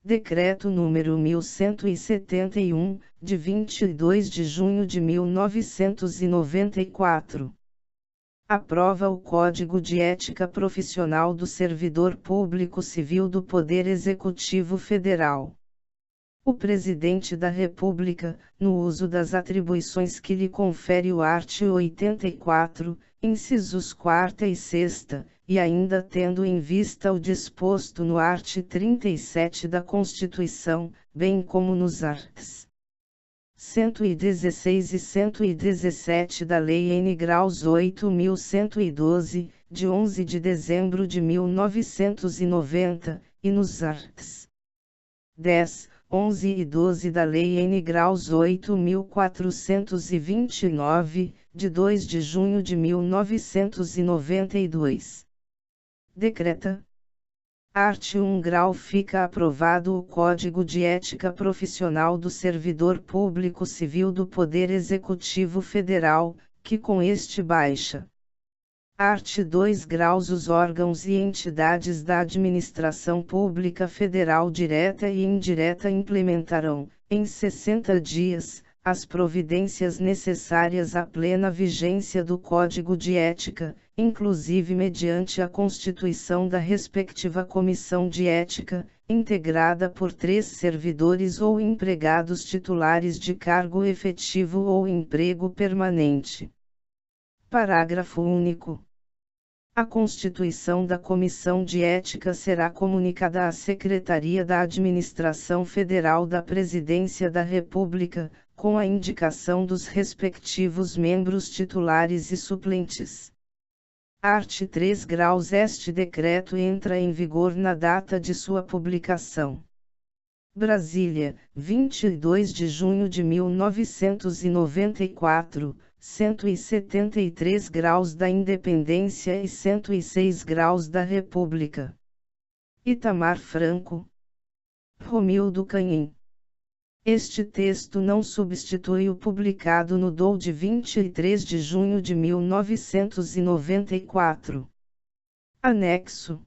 Decreto número 1171, de 22 de junho de 1994. Aprova o Código de Ética Profissional do Servidor Público Civil do Poder Executivo Federal. O Presidente da República, no uso das atribuições que lhe confere o artigo 84, incisos 4ª e 6ª, e ainda tendo em vista o disposto no artigo 37 da Constituição, bem como nos arts. 116 e 117 da Lei N. Graus 8.112, de 11 de dezembro de 1990, e nos arts. 10, 11 e 12 da Lei N. Graus 8.429, de 2 de junho de 1992. Decreta. Art. 1 grau fica aprovado o Código de Ética Profissional do Servidor Público Civil do Poder Executivo Federal, que com este baixa. Art. 2 graus os órgãos e entidades da Administração Pública Federal direta e indireta implementarão, em 60 dias, as providências necessárias à plena vigência do Código de Ética, inclusive mediante a constituição da respectiva Comissão de Ética, integrada por 3 servidores ou empregados titulares de cargo efetivo ou emprego permanente. Parágrafo único. A constituição da Comissão de Ética será comunicada à Secretaria da Administração Federal da Presidência da República, com a indicação dos respectivos membros titulares e suplentes. Art. 3 graus Este decreto entra em vigor na data de sua publicação. Brasília, 22 de junho de 1994, 173 graus da Independência e 106 graus da República. Itamar Franco. Romildo Canhim. Este texto não substitui o publicado no DOU de 23 de junho de 1994. Anexo.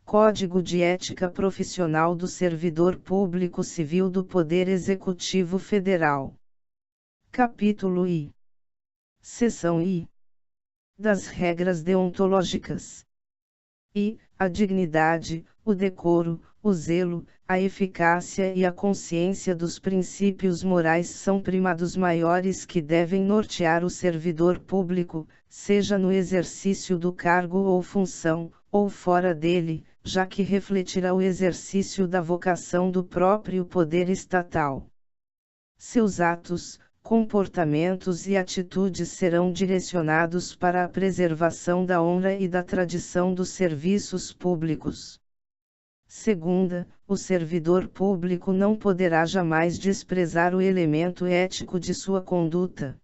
Código de Ética Profissional do Servidor Público Civil do Poder Executivo Federal. Capítulo I. Seção I. Das regras deontológicas. I. A dignidade, o decoro, o zelo, a eficácia e a consciência dos princípios morais são primados maiores que devem nortear o servidor público, seja no exercício do cargo ou função, ou fora dele, já que refletirá o exercício da vocação do próprio poder estatal. Seus atos, comportamentos e atitudes serão direcionados para a preservação da honra e da tradição dos serviços públicos. Segunda, o servidor público não poderá jamais desprezar o elemento ético de sua conduta.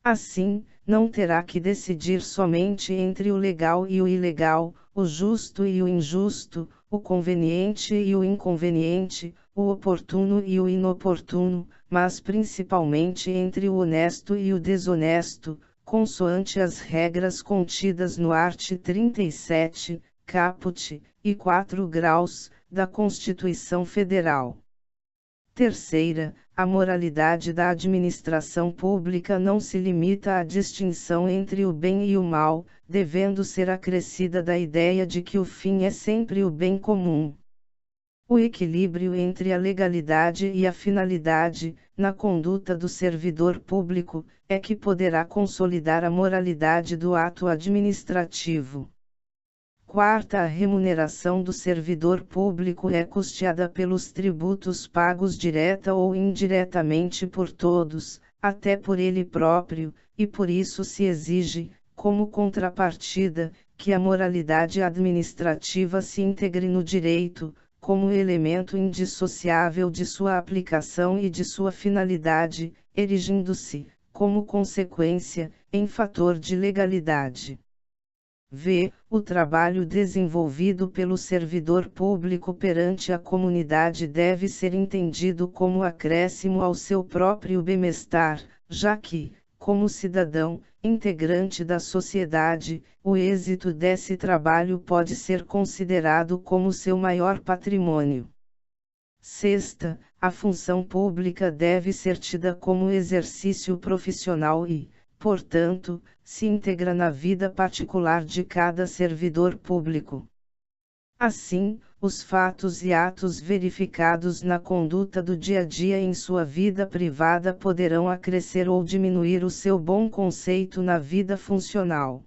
Assim, não terá que decidir somente entre o legal e o ilegal, o justo e o injusto, o conveniente e o inconveniente, o oportuno e o inoportuno, mas principalmente entre o honesto e o desonesto, consoante as regras contidas no art. 37, caput, e 4 graus, da Constituição Federal. Terceira, a moralidade da administração pública não se limita à distinção entre o bem e o mal, devendo ser acrescida da ideia de que o fim é sempre o bem comum. O equilíbrio entre a legalidade e a finalidade, na conduta do servidor público, é que poderá consolidar a moralidade do ato administrativo. Quarta, a remuneração do servidor público é custeada pelos tributos pagos direta ou indiretamente por todos, até por ele próprio, e por isso se exige, como contrapartida, que a moralidade administrativa se integre no direito, como elemento indissociável de sua aplicação e de sua finalidade, erigindo-se, como consequência, em fator de legalidade. V. O trabalho desenvolvido pelo servidor público perante a comunidade deve ser entendido como acréscimo ao seu próprio bem-estar, já que, como cidadão, integrante da sociedade, o êxito desse trabalho pode ser considerado como seu maior patrimônio. Sexta, a função pública deve ser tida como exercício profissional e, portanto, se integra na vida particular de cada servidor público. Assim, os fatos e atos verificados na conduta do dia a dia em sua vida privada poderão acrescer ou diminuir o seu bom conceito na vida funcional.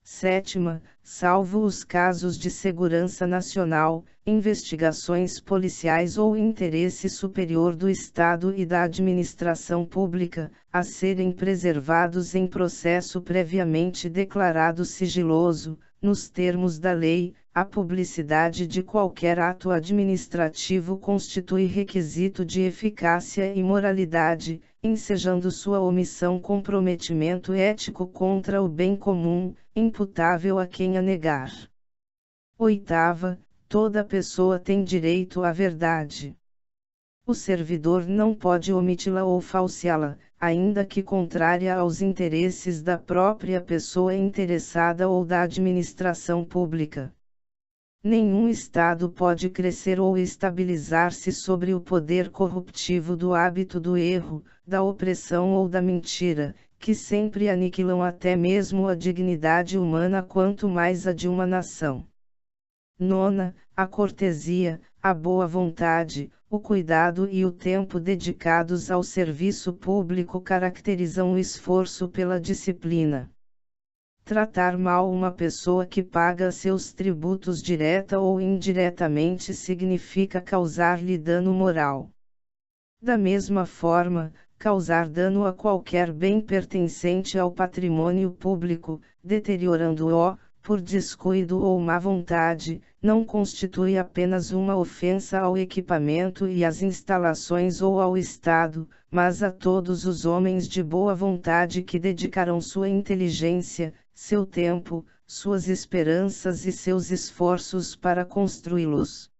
Sétima, salvo os casos de segurança nacional, investigações policiais ou interesse superior do Estado e da administração pública, a serem preservados em processo previamente declarado sigiloso, nos termos da lei, a publicidade de qualquer ato administrativo constitui requisito de eficácia e moralidade, ensejando sua omissão comprometimento ético contra o bem comum, imputável a quem a negar. Oitava, toda pessoa tem direito à verdade. O servidor não pode omiti-la ou falseá-la, ainda que contrária aos interesses da própria pessoa interessada ou da administração pública. Nenhum Estado pode crescer ou estabilizar-se sobre o poder corruptivo do hábito do erro, da opressão ou da mentira, que sempre aniquilam até mesmo a dignidade humana quanto mais a de uma nação. Nona, a cortesia, a boa vontade, o cuidado e o tempo dedicados ao serviço público caracterizam o esforço pela disciplina. Tratar mal uma pessoa que paga seus tributos direta ou indiretamente significa causar-lhe dano moral. Da mesma forma, causar dano a qualquer bem pertencente ao patrimônio público, deteriorando-o, por descuido ou má vontade, não constitui apenas uma ofensa ao equipamento e às instalações ou ao Estado, mas a todos os homens de boa vontade que dedicaram sua inteligência, seu tempo, suas esperanças e seus esforços para construí-los.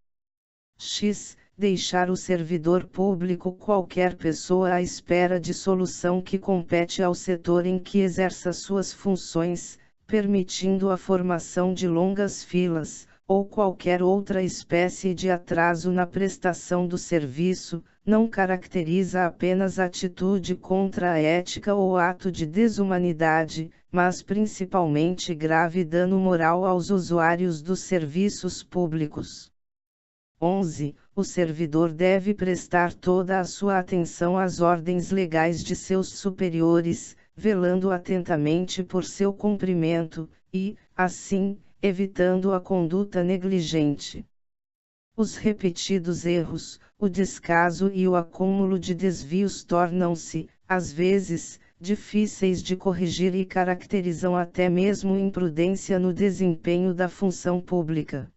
X. Deixar o servidor público qualquer pessoa à espera de solução que compete ao setor em que exerça suas funções, permitindo a formação de longas filas, ou qualquer outra espécie de atraso na prestação do serviço, não caracteriza apenas atitude contra a ética ou ato de desumanidade, mas principalmente grave dano moral aos usuários dos serviços públicos. 11. O servidor deve prestar toda a sua atenção às ordens legais de seus superiores, velando atentamente por seu cumprimento, e, assim, evitando a conduta negligente. Os repetidos erros, o descaso e o acúmulo de desvios tornam-se, às vezes, difíceis de corrigir e caracterizam até mesmo imprudência no desempenho da função pública.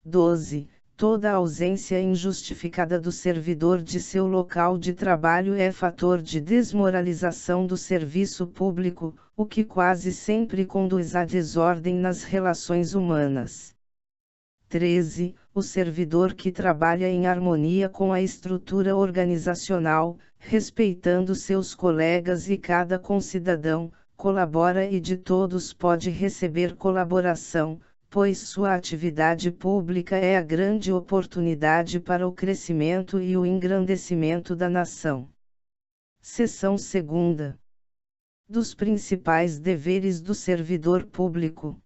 12. Toda ausência injustificada do servidor de seu local de trabalho é fator de desmoralização do serviço público, o que quase sempre conduz à desordem nas relações humanas. 13. O servidor que trabalha em harmonia com a estrutura organizacional, respeitando seus colegas e cada concidadão, colabora e de todos pode receber colaboração, pois sua atividade pública é a grande oportunidade para o crescimento e o engrandecimento da nação. Seção 2. Dos principais deveres do servidor público.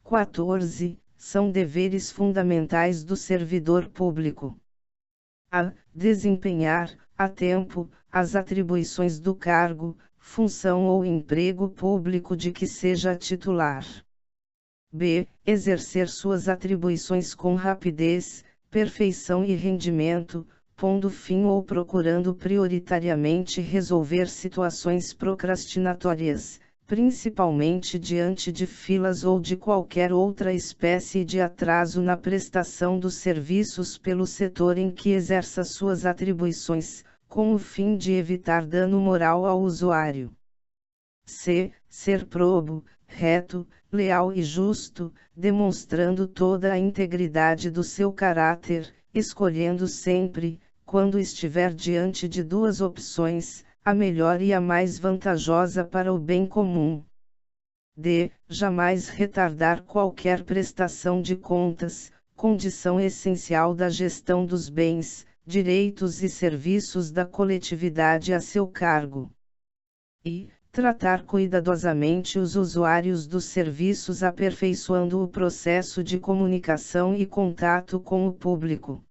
14. São deveres fundamentais do servidor público. A. Desempenhar, a tempo, as atribuições do cargo, função ou emprego público de que seja titular. B. Exercer suas atribuições com rapidez, perfeição e rendimento, pondo fim ou procurando prioritariamente resolver situações procrastinatórias, principalmente diante de filas ou de qualquer outra espécie de atraso na prestação dos serviços pelo setor em que exerça suas atribuições, com o fim de evitar dano moral ao usuário. C. Ser probo, reto, leal e justo, demonstrando toda a integridade do seu caráter, escolhendo sempre, quando estiver diante de duas opções, a melhor e a mais vantajosa para o bem comum. D. Jamais retardar qualquer prestação de contas, condição essencial da gestão dos bens, direitos e serviços da coletividade a seu cargo. E, tratar cuidadosamente os usuários dos serviços aperfeiçoando o processo de comunicação e contato com o público.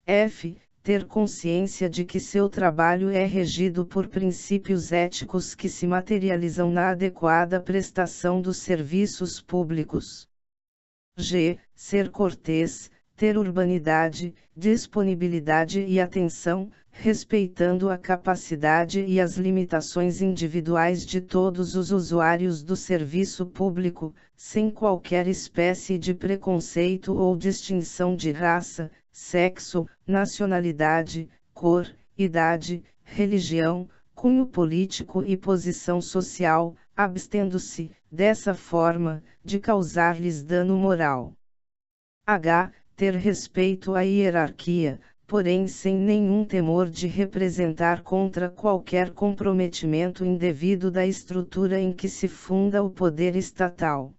F. Ter consciência de que seu trabalho é regido por princípios éticos que se materializam na adequada prestação dos serviços públicos. G. Ser cortês, ter urbanidade, disponibilidade e atenção, respeitando a capacidade e as limitações individuais de todos os usuários do serviço público, sem qualquer espécie de preconceito ou distinção de raça, sexo, nacionalidade, cor, idade, religião, cunho político e posição social, abstendo-se, dessa forma, de causar-lhes dano moral. H. Ter respeito à hierarquia, porém sem nenhum temor de representar contra qualquer comprometimento indevido da estrutura em que se funda o poder estatal.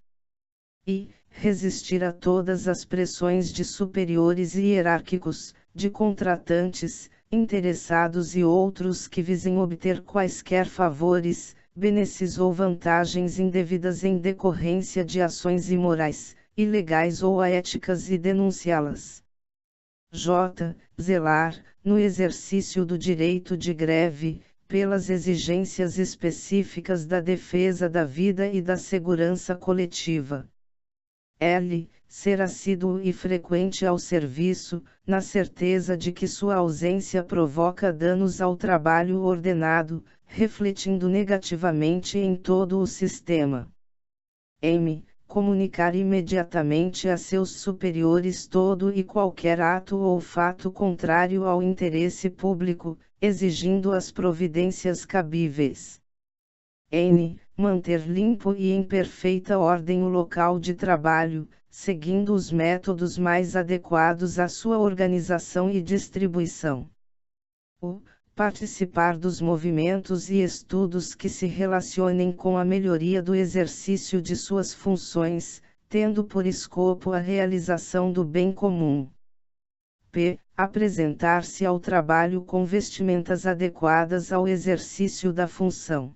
I. Resistir a todas as pressões de superiores hierárquicos, de contratantes, interessados e outros que visem obter quaisquer favores, benefícios ou vantagens indevidas em decorrência de ações imorais, ilegais ou aéticas e denunciá-las. J. Zelar, no exercício do direito de greve, pelas exigências específicas da defesa da vida e da segurança coletiva. L. Ser assíduo e frequente ao serviço, na certeza de que sua ausência provoca danos ao trabalho ordenado, refletindo negativamente em todo o sistema. M. Comunicar imediatamente a seus superiores todo e qualquer ato ou fato contrário ao interesse público, exigindo as providências cabíveis. N. Manter limpo e em perfeita ordem o local de trabalho, seguindo os métodos mais adequados à sua organização e distribuição. O. Participar dos movimentos e estudos que se relacionem com a melhoria do exercício de suas funções, tendo por escopo a realização do bem comum. P. Apresentar-se ao trabalho com vestimentas adequadas ao exercício da função.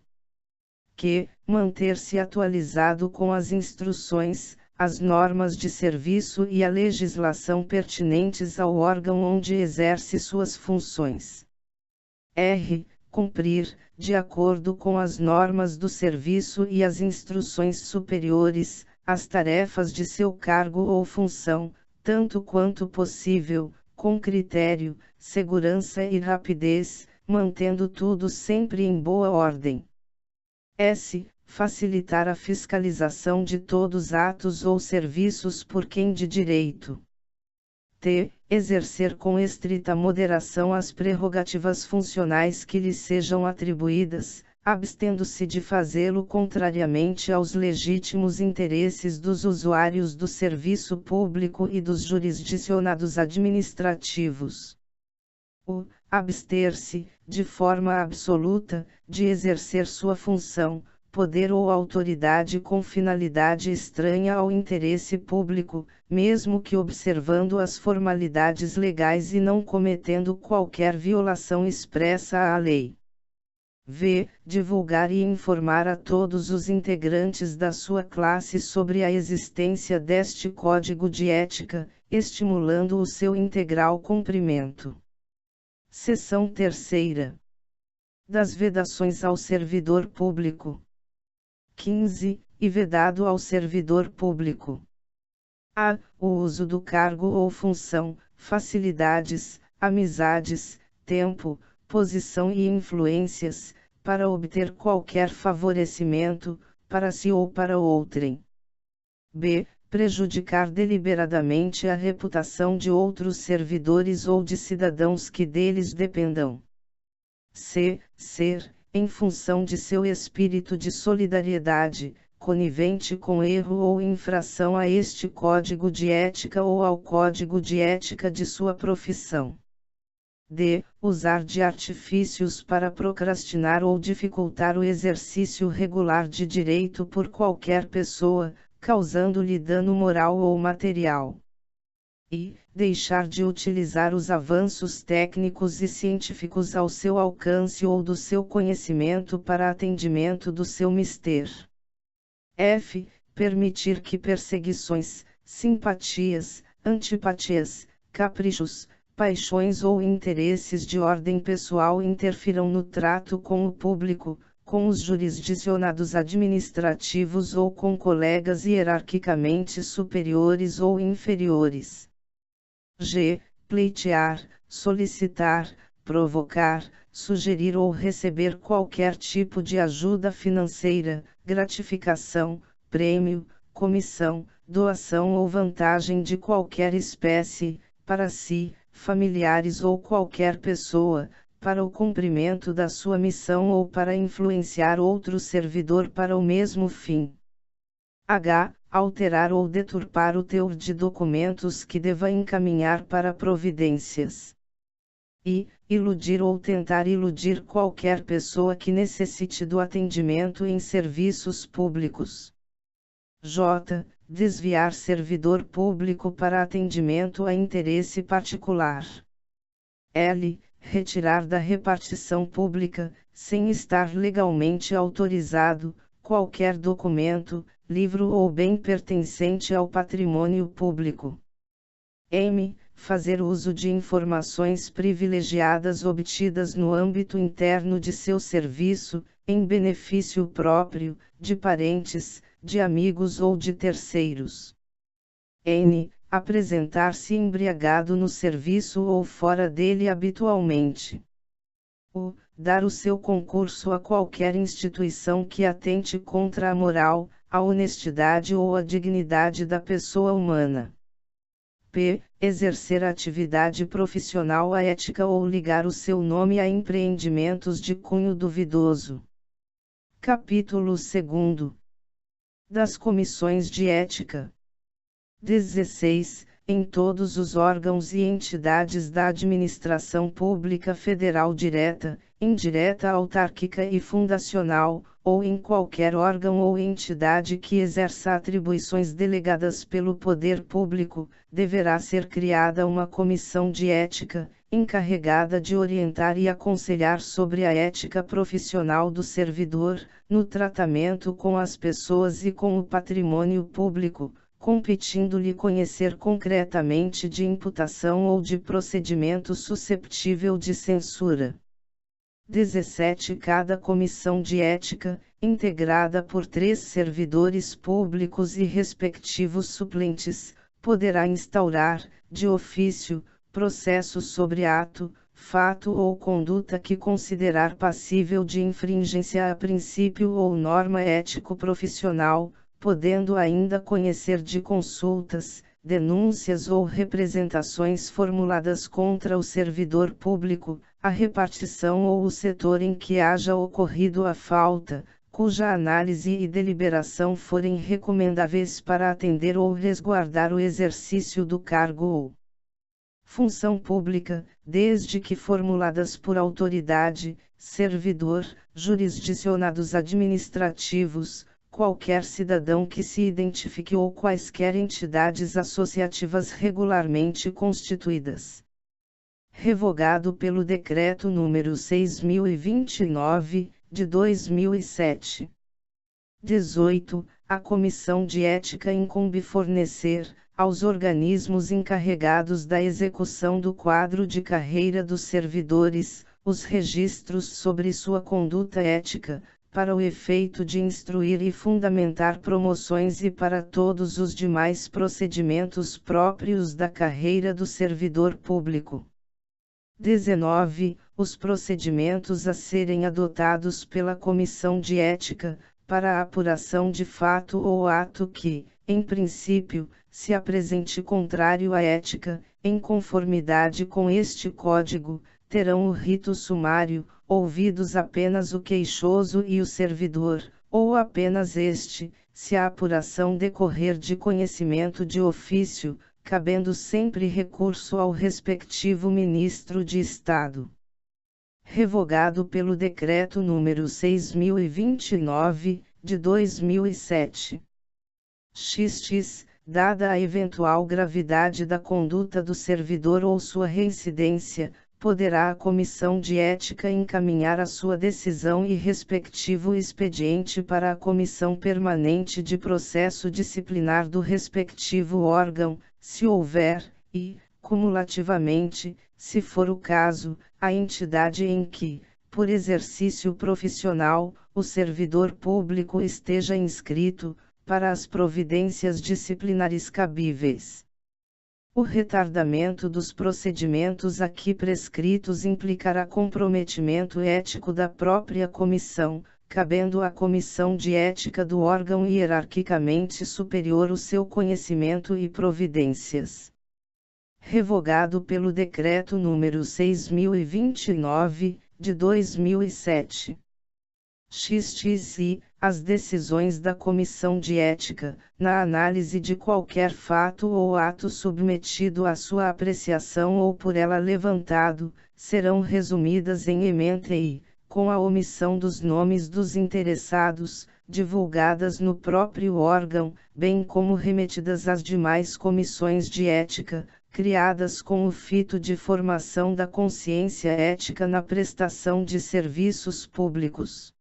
Q. Manter-se atualizado com as instruções, as normas de serviço e a legislação pertinentes ao órgão onde exerce suas funções. R. Cumprir, de acordo com as normas do serviço e as instruções superiores, as tarefas de seu cargo ou função, tanto quanto possível, com critério, segurança e rapidez, mantendo tudo sempre em boa ordem. S. Facilitar a fiscalização de todos atos ou serviços por quem de direito. T. Exercer com estrita moderação as prerrogativas funcionais que lhe sejam atribuídas, abstendo-se de fazê-lo contrariamente aos legítimos interesses dos usuários do serviço público e dos jurisdicionados administrativos. U. Abster-se, de forma absoluta, de exercer sua função, poder ou autoridade com finalidade estranha ao interesse público, mesmo que observando as formalidades legais e não cometendo qualquer violação expressa à lei. V. Divulgar e informar a todos os integrantes da sua classe sobre a existência deste código de ética, estimulando o seu integral cumprimento. Seção 3ª. Das vedações ao servidor público. 15. E vedado ao servidor público. A. O uso do cargo ou função, facilidades, amizades, tempo, posição e influências, para obter qualquer favorecimento, para si ou para outrem. B. Prejudicar deliberadamente a reputação de outros servidores ou de cidadãos que deles dependam. C. Ser, em função de seu espírito de solidariedade, conivente com erro ou infração a este código de ética ou ao código de ética de sua profissão. D. Usar de artifícios para procrastinar ou dificultar o exercício regular de direito por qualquer pessoa, causando-lhe dano moral ou material. e deixar de utilizar os avanços técnicos e científicos ao seu alcance ou do seu conhecimento para atendimento do seu mister. F. Permitir que perseguições, simpatias, antipatias, caprichos, paixões ou interesses de ordem pessoal interfiram no trato com o público, com os jurisdicionados administrativos ou com colegas hierarquicamente superiores ou inferiores. G. Pleitear, solicitar, provocar, sugerir ou receber qualquer tipo de ajuda financeira, gratificação, prêmio, comissão, doação ou vantagem de qualquer espécie, para si, familiares ou qualquer pessoa, para o cumprimento da sua missão ou para influenciar outro servidor para o mesmo fim. H. Alterar ou deturpar o teor de documentos que deva encaminhar para providências. I. Iludir ou tentar iludir qualquer pessoa que necessite do atendimento em serviços públicos. J. Desviar servidor público para atendimento a interesse particular. L. Retirar da repartição pública, sem estar legalmente autorizado, qualquer documento, livro ou bem pertencente ao patrimônio público. M. Fazer uso de informações privilegiadas obtidas no âmbito interno de seu serviço, em benefício próprio, de parentes, de amigos ou de terceiros. N. Apresentar-se embriagado no serviço ou fora dele habitualmente. U. Dar o seu concurso a qualquer instituição que atente contra a moral, a honestidade ou a dignidade da pessoa humana. P. Exercer atividade profissional aética ou ligar o seu nome a empreendimentos de cunho duvidoso. Capítulo 2. Das comissões de ética. 16. Em todos os órgãos e entidades da administração pública federal direta, indireta, autárquica e fundacional, ou em qualquer órgão ou entidade que exerça atribuições delegadas pelo poder público, deverá ser criada uma comissão de ética, encarregada de orientar e aconselhar sobre a ética profissional do servidor, no tratamento com as pessoas e com o patrimônio público, competindo-lhe conhecer concretamente de imputação ou de procedimento susceptível de censura. 17. Cada comissão de ética, integrada por 3 servidores públicos e respectivos suplentes, poderá instaurar, de ofício, processos sobre ato, fato ou conduta que considerar passível de infringência a princípio ou norma ético-profissional, podendo ainda conhecer de consultas, denúncias ou representações formuladas contra o servidor público, a repartição ou o setor em que haja ocorrido a falta, cuja análise e deliberação forem recomendáveis para atender ou resguardar o exercício do cargo ou função pública, desde que formuladas por autoridade, servidor, jurisdicionados administrativos, qualquer cidadão que se identifique ou quaisquer entidades associativas regularmente constituídas. Revogado pelo Decreto nº 6.029, de 2007. 18. A Comissão de Ética incumbe fornecer, aos organismos encarregados da execução do quadro de carreira dos servidores, os registros sobre sua conduta ética, para o efeito de instruir e fundamentar promoções e para todos os demais procedimentos próprios da carreira do servidor público. 19. Os procedimentos a serem adotados pela Comissão de Ética, para a apuração de fato ou ato que, em princípio, se apresente contrário à ética, em conformidade com este Código, terão o rito sumário, ouvidos apenas o queixoso e o servidor, ou apenas este, se a apuração decorrer de conhecimento de ofício, cabendo sempre recurso ao respectivo ministro de Estado. Revogado pelo Decreto nº 6.029, de 2007. XX. dada a eventual gravidade da conduta do servidor ou sua reincidência, poderá a Comissão de Ética encaminhar a sua decisão e respectivo expediente para a Comissão Permanente de Processo Disciplinar do respectivo órgão, se houver, e, cumulativamente, se for o caso, a entidade em que, por exercício profissional, o servidor público esteja inscrito, para as providências disciplinares cabíveis. O retardamento dos procedimentos aqui prescritos implicará comprometimento ético da própria comissão, cabendo à Comissão de Ética do órgão hierarquicamente superior o seu conhecimento e providências. Revogado pelo Decreto nº 6.029, de 2007. XXI, as decisões da Comissão de Ética, na análise de qualquer fato ou ato submetido à sua apreciação ou por ela levantado, serão resumidas em ementa e, com a omissão dos nomes dos interessados, divulgadas no próprio órgão, bem como remetidas às demais comissões de ética, criadas com o fito de formação da consciência ética na prestação de serviços públicos.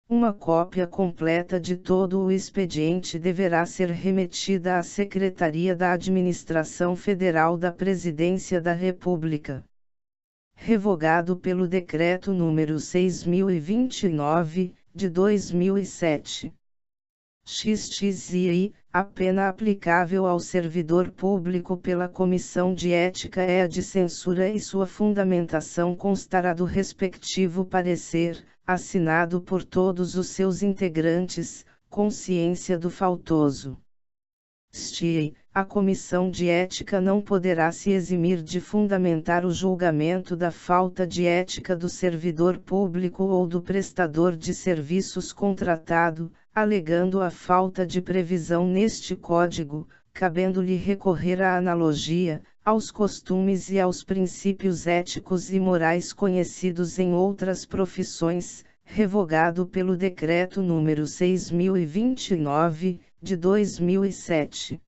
Uma cópia completa de todo o expediente deverá ser remetida à Secretaria da Administração Federal da Presidência da República. Revogado pelo Decreto nº 6.029, de 2007. XXI, a pena aplicável ao servidor público pela Comissão de Ética é a de censura e sua fundamentação constará do respectivo parecer, assinado por todos os seus integrantes, com ciência do faltoso. A Comissão de Ética não poderá se eximir de fundamentar o julgamento da falta de ética do servidor público ou do prestador de serviços contratado, alegando a falta de previsão neste Código, cabendo-lhe recorrer à analogia, aos costumes e aos princípios éticos e morais conhecidos em outras profissões, revogado pelo Decreto nº 6.029, de 2007.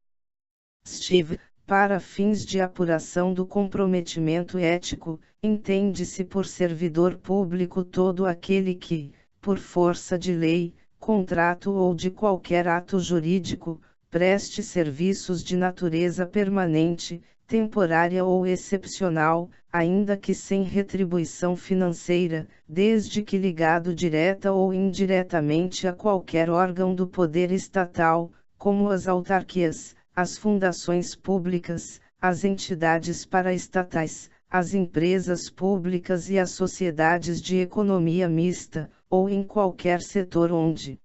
Para fins de apuração do comprometimento ético, entende-se por servidor público todo aquele que, por força de lei, contrato ou de qualquer ato jurídico, preste serviços de natureza permanente, temporária ou excepcional, ainda que sem retribuição financeira, desde que ligado direta ou indiretamente a qualquer órgão do poder estatal, como as autarquias, as fundações públicas, as entidades paraestatais, as empresas públicas e as sociedades de economia mista, ou em qualquer setor onde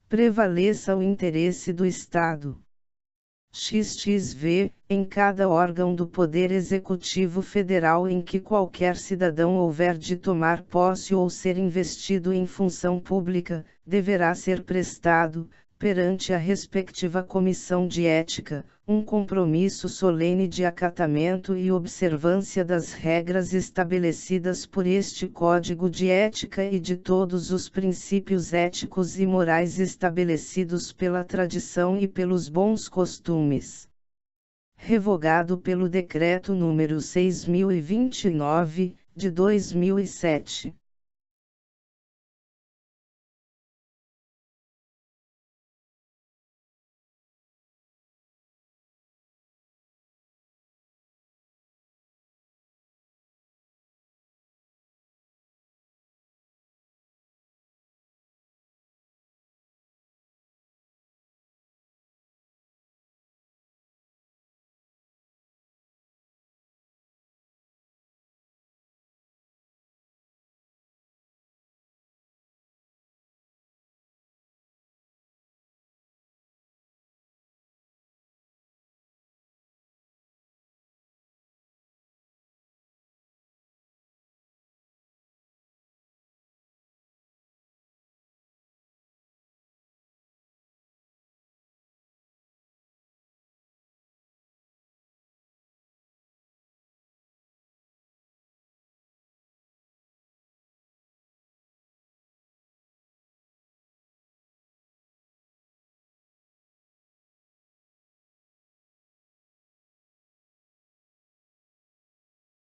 prevaleça o interesse do Estado. XXV, em cada órgão do Poder Executivo Federal em que qualquer cidadão houver de tomar posse ou ser investido em função pública, deverá ser prestado, perante a respectiva Comissão de Ética, um compromisso solene de acatamento e observância das regras estabelecidas por este Código de Ética e de todos os princípios éticos e morais estabelecidos pela tradição e pelos bons costumes. Revogado pelo Decreto nº 6.029, de 2007.